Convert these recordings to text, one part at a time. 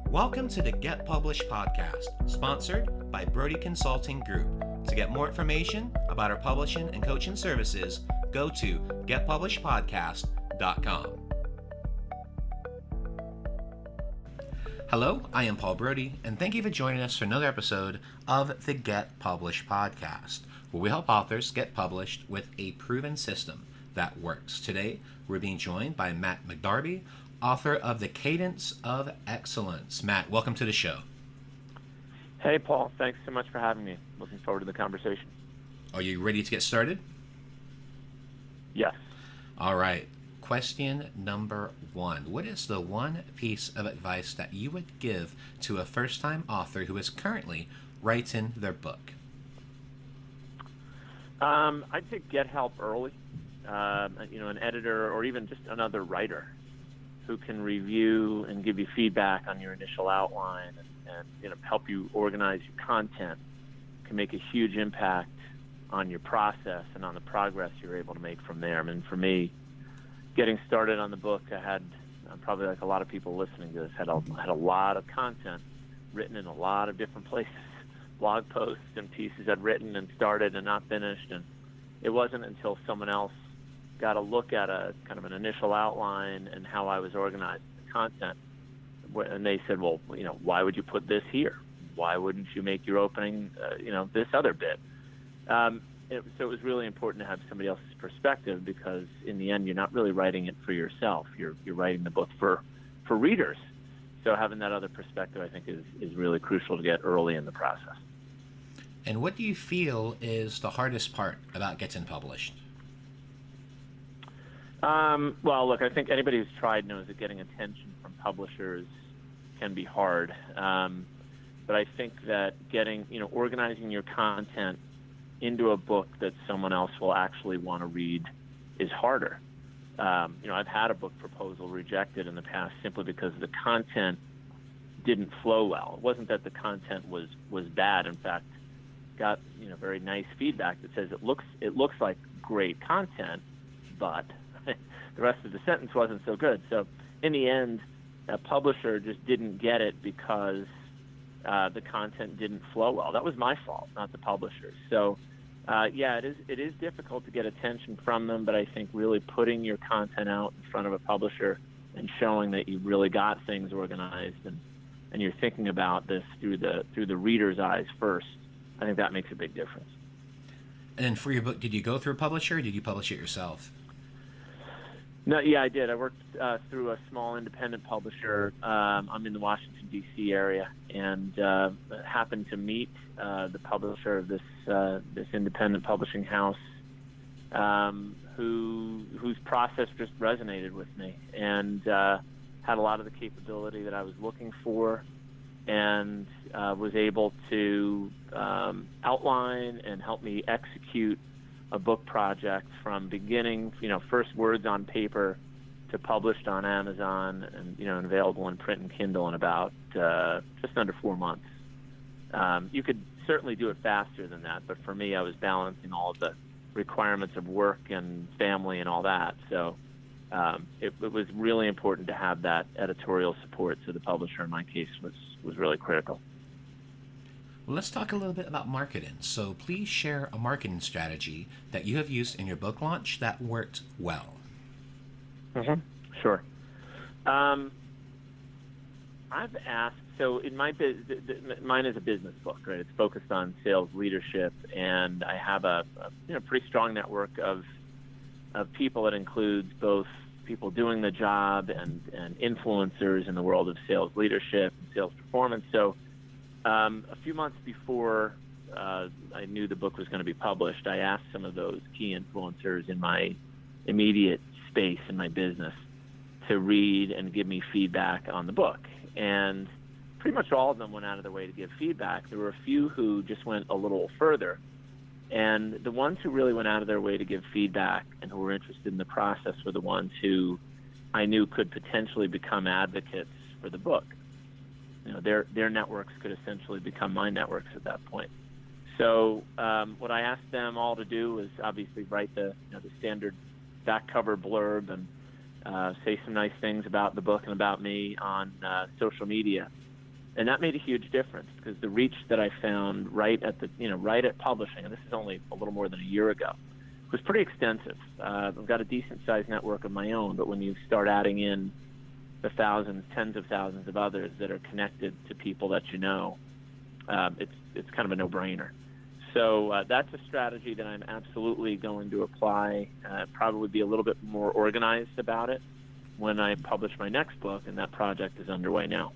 Welcome to the Get Published podcast, sponsored by Brodie Consulting Group. To get more information about our publishing and coaching services, go to getpublishedpodcast.com. Hello, I am Paul Brodie, and thank you for joining us for another episode of the Get Published podcast, where we help authors get published with a proven system that works. Today, we're being joined by Matt McDarby, author of The Cadence of Excellence. Matt, welcome to the show. Hey, Paul. Thanks so much for having me. Looking forward to the conversation. Are you ready to get started? Yes. All right. Question number one. What is the one piece of advice that you would give to a first-time author who is currently writing their book? I'd say get help early. An editor or even just another writer who can review and give you feedback on your initial outline and help you organize your content can make a huge impact on your process and on the progress you're able to make from there. I mean, for me, getting started on the book, I had probably like a lot of people listening to this, had a lot of content written in a lot of different places, blog posts and pieces I'd written and started and not finished. And it wasn't until someone else got a look at a kind of an initial outline and how I was organizing the content, and they said, well, why would you put this here? Why wouldn't you make your opening, this other bit? So it was really important to have somebody else's perspective, because in the end, you're not really writing it for yourself. You're writing the book for readers. So having that other perspective, I think, is really crucial to get early in the process. And what do you feel is the hardest part about getting published? Well, look, I think anybody who's tried knows that getting attention from publishers can be hard. But I think that organizing your content into a book that someone else will actually want to read is harder. I've had a book proposal rejected in the past simply because the content didn't flow well. It wasn't that the content was bad. In fact, got very nice feedback that says it looks like great content, but the rest of the sentence wasn't so good. So in the end, a publisher just didn't get it because the content didn't flow well. That was my fault, not the publisher's. So it is difficult to get attention from them, but I think really putting your content out in front of a publisher and showing that you really got things organized and you're thinking about this through the reader's eyes first, I think that makes a big difference. And then for your book, did you go through a publisher or did you publish it yourself? No, yeah, I did. I worked through a small independent publisher. I'm in the Washington, D.C. area, and happened to meet the publisher of this independent publishing house, whose process just resonated with me and had a lot of the capability that I was looking for, and was able to outline and help me execute a book project from beginning, first words on paper to published on Amazon and, available in print and Kindle in about just under 4 months. You could certainly do it faster than that, but for me, I was balancing all of the requirements of work and family and all that. So it was really important to have that editorial support. So the publisher, in my case, was really critical. Well, let's talk a little bit about marketing. So please share a marketing strategy that you have used in your book launch that worked well. Mm-hmm. Sure. I've asked, so in my mine is a business book, right? It's focused on sales leadership, and I have a pretty strong network of people that includes both people doing the job and influencers in the world of sales leadership and sales performance. So a few months before I knew the book was going to be published, I asked some of those key influencers in my immediate space in my business to read and give me feedback on the book. And pretty much all of them went out of their way to give feedback. There were a few who just went a little further. And the ones who really went out of their way to give feedback and who were interested in the process were the ones who I knew could potentially become advocates for the book. Their networks could essentially become my networks at that point. So what I asked them all to do was obviously write the standard back cover blurb and say some nice things about the book and about me on social media. And that made a huge difference because the reach that I found right at publishing, and this is only a little more than a year ago, was pretty extensive. I've got a decent-sized network of my own, but when you start adding in the thousands, tens of thousands of others that are connected to people that you know, it's kind of a no-brainer. So that's a strategy that I'm absolutely going to apply, probably be a little bit more organized about it when I publish my next book, and that project is underway now.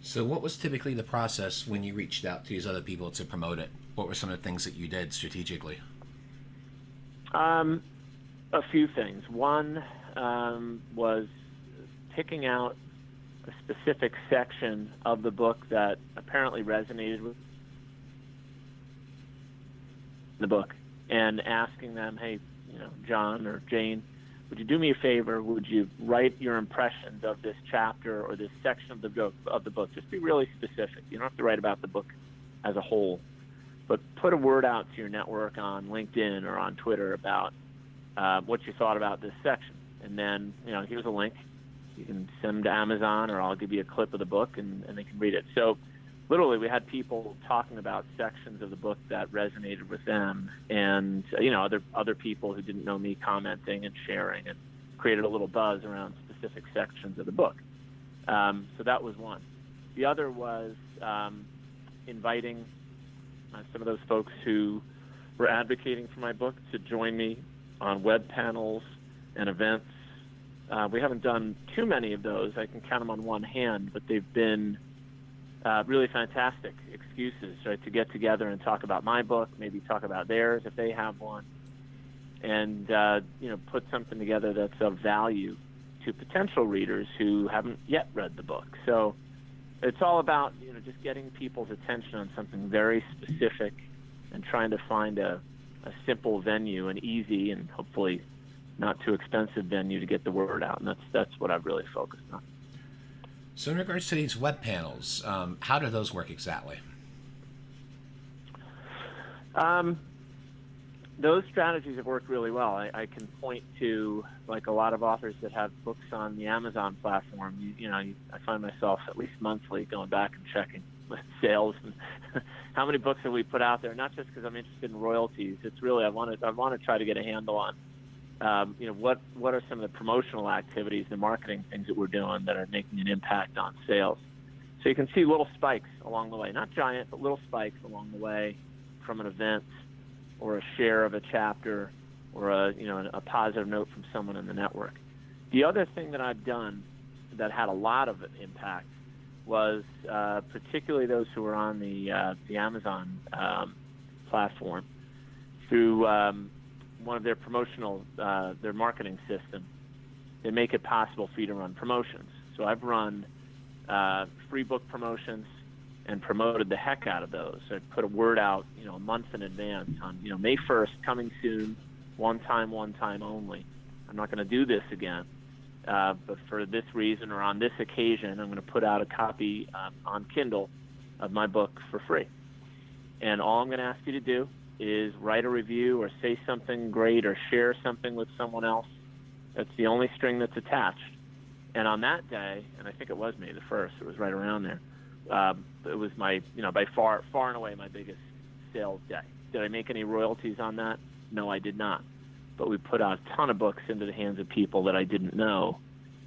So what was typically the process when you reached out to these other people to promote it? What were some of the things that you did strategically? A few things. One was picking out a specific section of the book that apparently resonated with the book and asking them, hey, John or Jane, would you do me a favor? Would you write your impressions of this chapter or this section of the book? Just be really specific. You don't have to write about the book as a whole, but put a word out to your network on LinkedIn or on Twitter about what you thought about this section. And then, here's a link. You can send them to Amazon, or I'll give you a clip of the book, and they can read it. So literally, we had people talking about sections of the book that resonated with them, and other people who didn't know me commenting and sharing, and created a little buzz around specific sections of the book. So that was one. The other was inviting some of those folks who were advocating for my book to join me on web panels and events. We haven't done too many of those. I can count them on one hand, but they've been really fantastic excuses, right, to get together and talk about my book, maybe talk about theirs if they have one, and put something together that's of value to potential readers who haven't yet read the book. So it's all about just getting people's attention on something very specific and trying to find a simple venue, an easy and hopefully not too expensive venue to get the word out, and that's what I've really focused on. So in regards to these web panels, how do those work exactly? Those strategies have worked really well. I can point to, like, a lot of authors that have books on the Amazon platform. I find myself at least monthly going back and checking sales and how many books have we put out there. Not just because I'm interested in royalties. It's really I want to try to get a handle on what are some of the promotional activities, the marketing things that we're doing that are making an impact on sales. So you can see little spikes along the way, not giant, but little spikes along the way from an event or a share of a chapter or a positive note from someone in the network. The other thing that I've done that had a lot of impact was particularly those who are on the Amazon platform through one of their promotional, their marketing system. They make it possible for you to run promotions. So I've run free book promotions and promoted the heck out of those. So I put a word out, a month in advance on, May 1st, coming soon, one time only. I'm not going to do this again, but for this reason or on this occasion, I'm going to put out a copy on Kindle of my book for free. And all I'm going to ask you to do is write a review or say something great or share something with someone else. That's the only string that's attached. And on that day, and I think it was May the 1st, it was right around there, it was my, by far and away my biggest sales day. Did I make any royalties on that? No, I did not. But we put out a ton of books into the hands of people that I didn't know.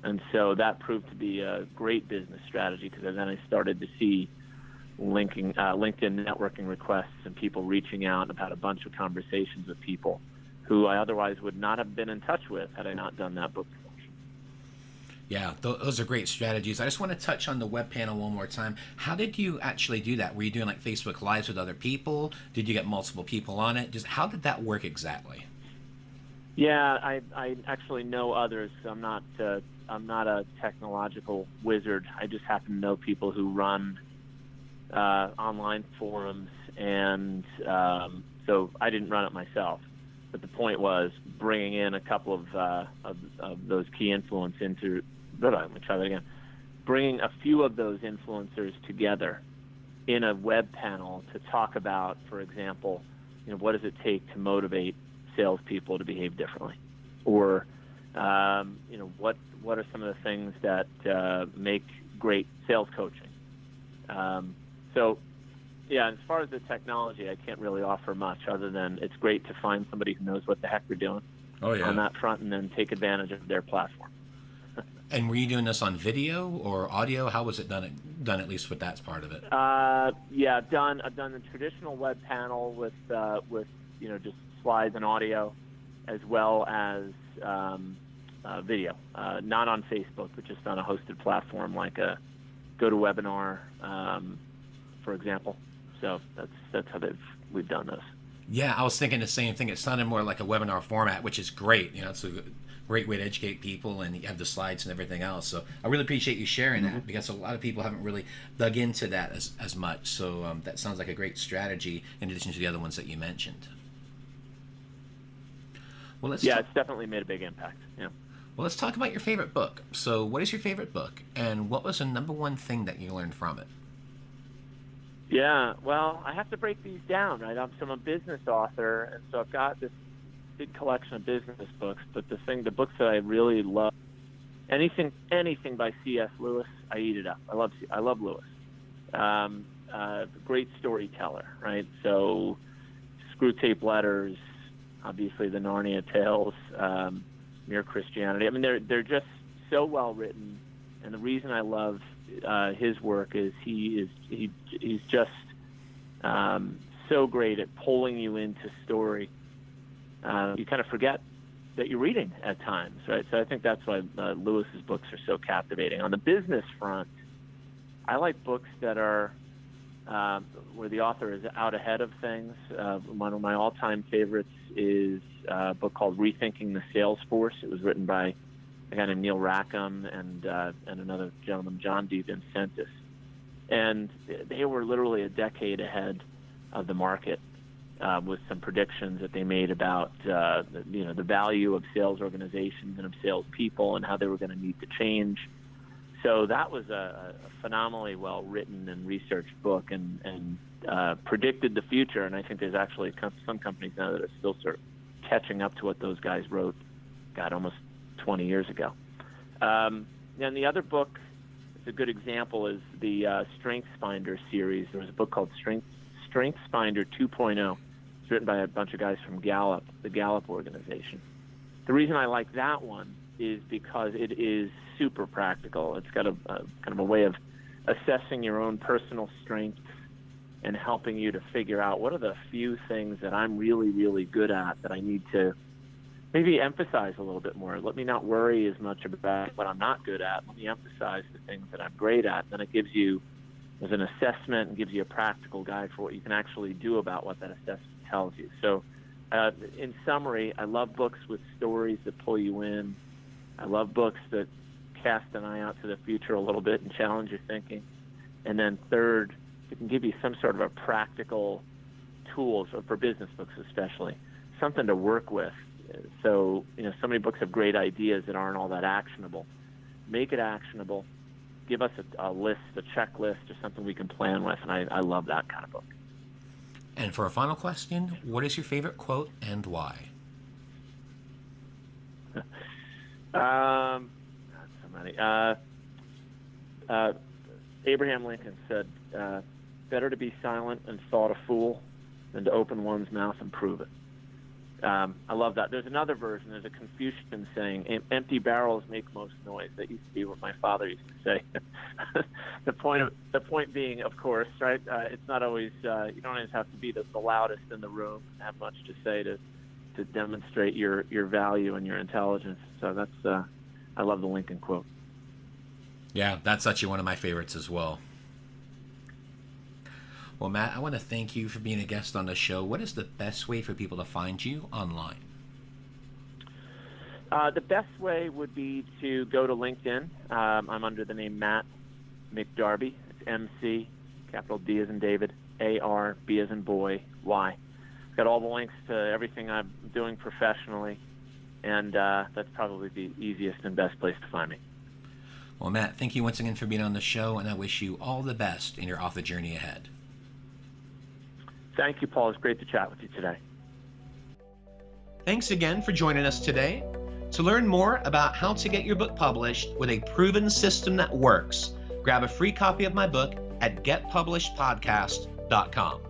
And so that proved to be a great business strategy because then I started to see LinkedIn networking requests and people reaching out, and I've had a bunch of conversations with people who I otherwise would not have been in touch with had I not done that book promotion. Yeah, those are great strategies. I just want to touch on the web panel one more time. How did you actually do that? Were you doing like Facebook Lives with other people? Did you get multiple people on it? Just how did that work exactly? Yeah, I actually know others. I'm not a technological wizard. I just happen to know people who run online forums, and so I didn't run it myself. But the point was bringing in a couple of those key influencers into. Let me try that again. Bringing a few of those influencers together in a web panel to talk about, for example, what does it take to motivate salespeople to behave differently, or what are some of the things that make great sales coaching. So, yeah, as far as the technology, I can't really offer much other than it's great to find somebody who knows what the heck they're doing on that front and then take advantage of their platform. And were you doing this on video or audio? How was it done at least with that part of it? Yeah, I've done the traditional web panel with just slides and audio, as well as video. Not on Facebook, but just on a hosted platform like a GoToWebinar, for example. So that's how we've done this. Yeah, I was thinking the same thing. It sounded more like a webinar format, which is great. It's a great way to educate people, and you have the slides and everything else. So I really appreciate you sharing that, because a lot of people haven't really dug into that as much. So that sounds like a great strategy in addition to the other ones that you mentioned. Well, it's definitely made a big impact. Yeah. Well, let's talk about your favorite book. So what is your favorite book, and what was the number one thing that you learned from it? Yeah, well, I have to break these down, right? I'm a business author, and so I've got this big collection of business books. But the books that I really love, anything by C.S. Lewis, I eat it up. I love Lewis. Great storyteller, right? So, Screwtape Letters, obviously the Narnia Tales, Mere Christianity. I mean, they're just so well written, and the reason I love his work is he's just so great at pulling you into story. You kind of forget that you're reading at times, right? So I think that's why Lewis's books are so captivating. On the business front, I like books that are where the author is out ahead of things. One of my all-time favorites is a book called Rethinking the Sales Force. It was written by a guy named Neil Rackham and another gentleman, John D. Vincentis. And they were literally a decade ahead of the market with some predictions that they made about the value of sales organizations and of salespeople and how they were going to need to change. So that was a phenomenally well-written and researched book and predicted the future. And I think there's actually some companies now that are still sort of catching up to what those guys wrote, almost 20 years ago. And the other book, it's a good example, is the StrengthsFinder series. There was a book called StrengthsFinder 2.0. It's written by a bunch of guys from Gallup, the Gallup organization. The reason I like that one is because it is super practical. It's got a kind of a way of assessing your own personal strengths and helping you to figure out what are the few things that I'm really, really good at that I need to maybe emphasize a little bit more. Let me not worry as much about what I'm not good at. Let me emphasize the things that I'm great at. Then it gives you, as an assessment, and gives you a practical guide for what you can actually do about what that assessment tells you. So in summary, I love books with stories that pull you in. I love books that cast an eye out to the future a little bit and challenge your thinking. And then third, it can give you some sort of a practical tool, so for business books especially, something to work with. So, so many books have great ideas that aren't all that actionable. Make it actionable. Give us a list, a checklist, or something we can plan with, and I love that kind of book. And for a final question, what is your favorite quote and why? That's so many. Abraham Lincoln said, better to be silent and thought a fool than to open one's mouth and prove it. I love that. There's another version. There's a Confucian saying, empty barrels make most noise. That used to be what my father used to say. The point being, of course, right, it's not always, you don't always have to be the loudest in the room and have much to say to demonstrate your value and your intelligence. So that's, I love the Lincoln quote. Yeah, that's actually one of my favorites as well. Well, Matt, I want to thank you for being a guest on the show. What is the best way for people to find you online? The best way would be to go to LinkedIn. I'm under the name Matt McDarby. It's MC, capital D as in David, A-R, B as in boy, Y. I've got all the links to everything I'm doing professionally, and that's probably the easiest and best place to find me. Well, Matt, thank you once again for being on the show, and I wish you all the best in your author journey ahead. Thank you, Paul. It's great to chat with you today. Thanks again for joining us today. To learn more about how to get your book published with a proven system that works, Grab a free copy of my book at getpublishedpodcast.com.